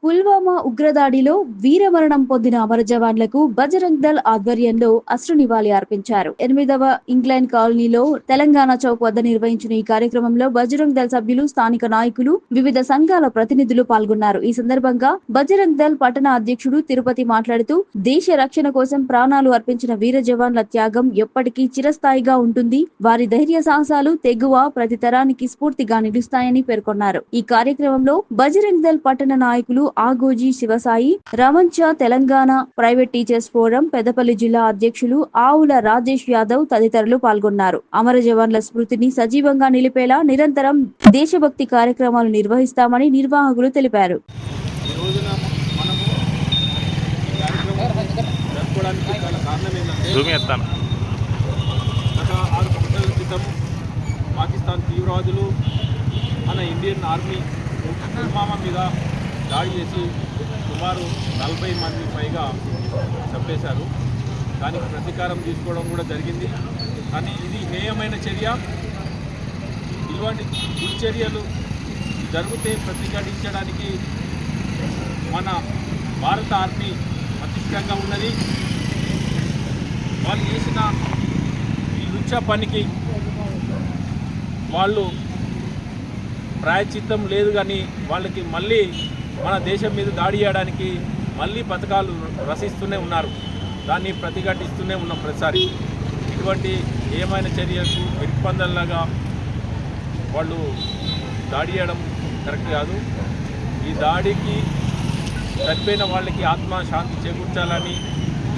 పుల్వామా ఉగ్రదాడిలో వీరమరణం పొందిన అమర జవాన్లకు బజరంగ్ దళ్ ఆధ్వర్యంలో అశ్రు నివాళి అర్పించారు. 8వ ఇంగ్లాండ్ కాలనీలో తెలంగాణ చౌక్ వద్ద నిర్వహించిన ఈ కార్యక్రమంలో బజరంగ్ దళ్ సభ్యులు, స్థానిక నాయకులు, వివిధ సంఘాల ప్రతినిధులు పాల్గొన్నారు. ఈ సందర్భంగా బజరంగ్ దళ్ పట్టణ అధ్యక్షుడు తిరుపతి మాట్లాడుతూ, దేశ రక్షణ కోసం ప్రాణాలు అర్పించిన వీర జవాన్ల త్యాగం ఎప్పటికీ చిరస్థాయిగా ఉంటుంది. వారి ధైర్య సాహసాలు, తెగువ ప్రతి తరానికి స్ఫూర్తిగా నిలుస్తాయని పేర్కొన్నారు. ఈ కార్యక్రమంలో బజరంగ్ దళ్ పట్టణ నాయకులు ఆగోజీ శివసాయి, రమంచ Telangana private teachers forum Peddapalli జిల్లా అధ్యక్షులు ఆవుల రాజేష్ యాదవ్ తదితరులు పాల్గొన్నారు. అమర జవాన్ల స్మృతిని సజీవంగా నిలిపేలా నిరంతరం దేశభక్తి కార్యక్రమాలు నిర్వహిస్తామని నిర్వాహకులు తెలిపారు. పాకిస్తాన్ తీవ్రవాదులు మన ఇండియన్ ఆర్మీ పుల్వామా మీద దాడి చేసి సుమారు 40 మంది పైగా చంపేశారు. దానికి ప్రతీకారం తీసుకోవడం కూడా జరిగింది. కానీ ఇది హేయమైన చర్య. ఇటువంటి దుశ్చర్యలు జరిగితే ప్రతిఘటించడానికి మన భారత ఆర్మీ పటిష్టంగా ఉన్నది. వాళ్ళు చేసిన ఈ లుచ్చ పనికి వాళ్ళు ప్రాయశ్చిత్తం లేదు, కానీ వాళ్ళకి మళ్ళీ మన దేశం మీద దాడి చేయడానికి మళ్ళీ పథకాలు రచిస్తూనే ఉన్నారు. దాన్ని ప్రతిఘటిస్తూనే ఉన్నాం ప్రతిసారి. ఇటువంటి ఏమైనా చర్యలకు ప్రతిస్పందనలాగా వాళ్ళు దాడి చేయడం కరెక్ట్ కాదు. ఈ దాడికి చనిపోయిన వాళ్ళకి ఆత్మ శాంతి చేకూర్చాలని